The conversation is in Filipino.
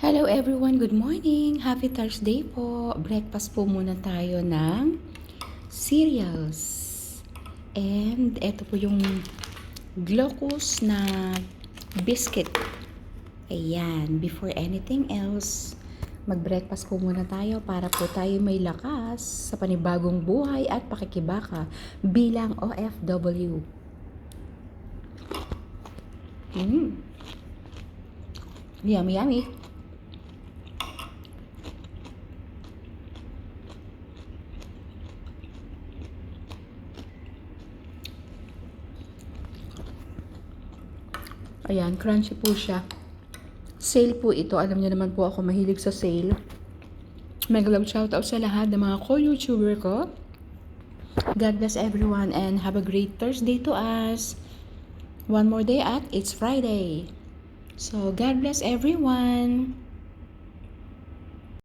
Hello everyone, good morning! Happy Thursday po! Breakfast po muna tayo ng cereals. And ito po yung Glocus na biscuit. Ayan, before anything else, mag-breakfast po muna tayo para po tayo may lakas sa panibagong buhay at pakikibaka bilang OFW. Yummy, yummy! Ayan, crunchy po siya. Sale po ito. Alam niyo naman po ako mahilig sa sale. Mega love shoutout sa lahat ng mga co-YouTuber ko. God bless everyone and have a great Thursday to us. One more day at it's Friday. So, God bless everyone.